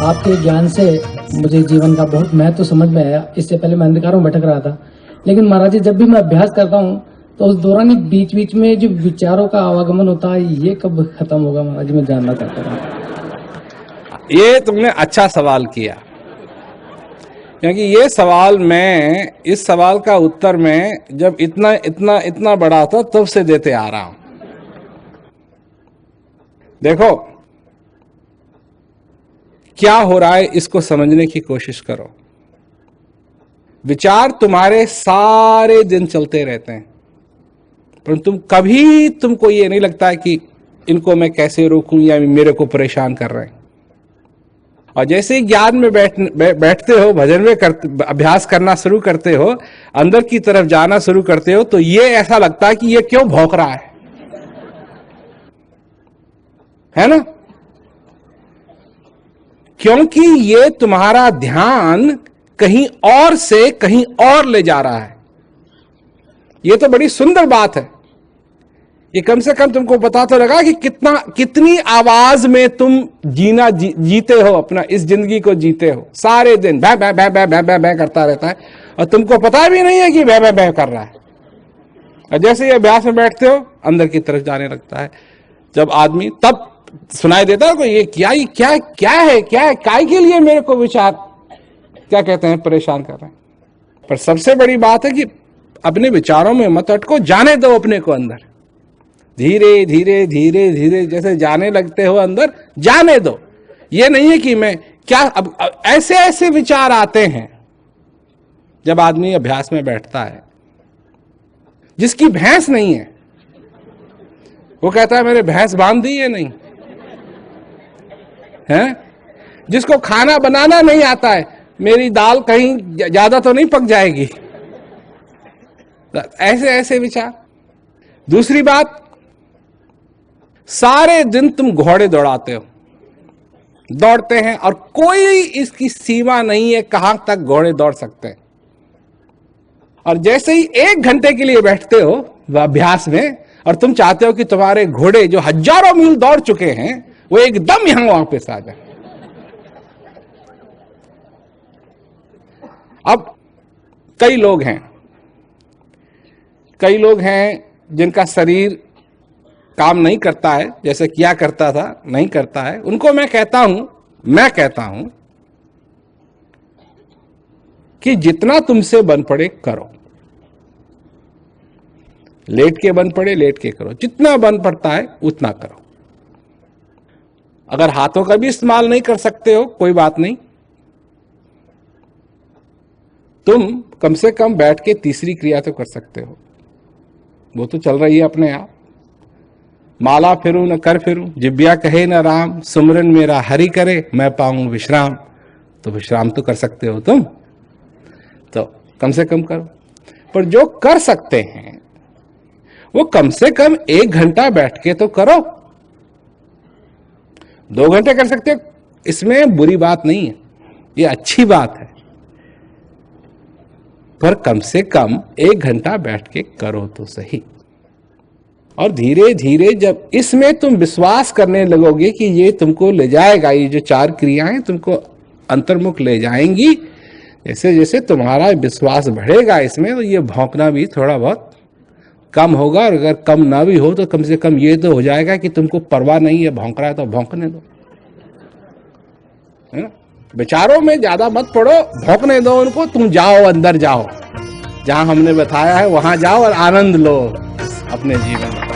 आपके ज्ञान से मुझे जीवन का बहुत महत्व समझ में आया। इससे पहले मैं अंधकारों में भटक रहा था, लेकिन महाराज जी जब भी मैं अभ्यास करता हूँ तो उस दौरान ही बीच बीच में जो विचारों का आवागमन होता है, ये कब खत्म होगा महाराज जी, मैं जानना चाहता हूँ। ये तुमने अच्छा सवाल किया, क्योंकि ये सवाल मैं, इस सवाल का उत्तर मैं जब इतना इतना इतना बड़ा था तब से देते आ रहा हूं। देखो क्या हो रहा है, इसको समझने की कोशिश करो। विचार तुम्हारे सारे दिन चलते रहते हैं, पर कभी तुमको ये नहीं लगता है कि इनको मैं कैसे रोकूं या मेरे को परेशान कर रहे हैं। और जैसे ही ज्ञान में बैठते हो, भजन में अभ्यास करना शुरू करते हो, अंदर की तरफ जाना शुरू करते हो, तो ये ऐसा लगता है कि ये क्यों भौंक रहा है ना? क्योंकि ये तुम्हारा ध्यान कहीं और से कहीं और ले जा रहा है। ये तो बड़ी सुंदर बात है। ये कम से कम तुमको पता तो लगा कि कितनी आवाज में तुम जीते हो, अपना इस जिंदगी को जीते हो। सारे दिन बै बै बै बै बै बै बै करता रहता है और तुमको पता भी नहीं है कि बै बै बै कर रहा है। और जैसे ही अभ्यास में बैठते हो, अंदर की तरफ जाने लगता है। जब आदमी तब सुनाई देता है को ये क्या है, काय के लिए मेरे को विचार क्या कहते हैं परेशान कर रहे हैं। पर सबसे बड़ी बात है कि अपने विचारों में मत अटको, जाने दो अपने को अंदर। धीरे धीरे धीरे धीरे जैसे जाने लगते हो अंदर, जाने दो। ये नहीं है कि मैं क्या, अब ऐसे ऐसे विचार आते हैं जब आदमी अभ्यास में बैठता है। जिसकी भैंस नहीं है वो कहता है मेरे भैंस बांध दी है, नहीं है। जिसको खाना बनाना नहीं आता है, मेरी दाल कहीं ज्यादा तो नहीं पक जाएगी। ऐसे ऐसे विचार। दूसरी बात, सारे दिन तुम घोड़े दौड़ते हैं और कोई इसकी सीमा नहीं है कहां तक घोड़े दौड़ सकते हैं। और जैसे ही 1 घंटे के लिए बैठते हो अभ्यास में और तुम चाहते हो कि तुम्हारे घोड़े जो हजारों मील दौड़ चुके हैं वो एकदम यहां वापस आ जाए। अब कई लोग हैं जिनका शरीर काम नहीं करता है जैसे किया करता था, नहीं करता है। उनको मैं कहता हूं कि जितना तुमसे बन पड़े करो। लेट के बन पड़े लेट के करो, जितना बन पड़ता है उतना करो। अगर हाथों का भी इस्तेमाल नहीं कर सकते हो कोई बात नहीं, तुम कम से कम बैठ के तीसरी क्रिया तो कर सकते हो। वो तो चल रही है अपने आप। माला फिरूं न कर फिरूं, जिब्या कहे न राम, सुमरन मेरा हरि करे, मैं पाऊं विश्राम। तो विश्राम तो कर सकते हो तुम, तो कम से कम करो। पर जो कर सकते हैं वो कम से कम 1 घंटा बैठ के तो करो। 2 घंटे कर सकते हो, इसमें बुरी बात नहीं है, ये अच्छी बात है। पर कम से कम 1 घंटा बैठ के करो तो सही। और धीरे धीरे जब इसमें तुम विश्वास करने लगोगे कि ये तुमको ले जाएगा, ये जो 4 क्रियाएं तुमको अंतर्मुख ले जाएंगी, जैसे जैसे तुम्हारा विश्वास बढ़ेगा इसमें, तो ये भौंकना भी थोड़ा बहुत कम होगा। और अगर कम ना भी हो तो कम से कम ये तो हो जाएगा कि तुमको परवाह नहीं है, भौंक रहा है तो भौंकने दो, है ना। विचारों में ज्यादा मत पड़ो, भौंकने दो उनको। तुम जाओ, अंदर जाओ, जहां हमने बताया है वहां जाओ और आनंद लो अपने जीवन में।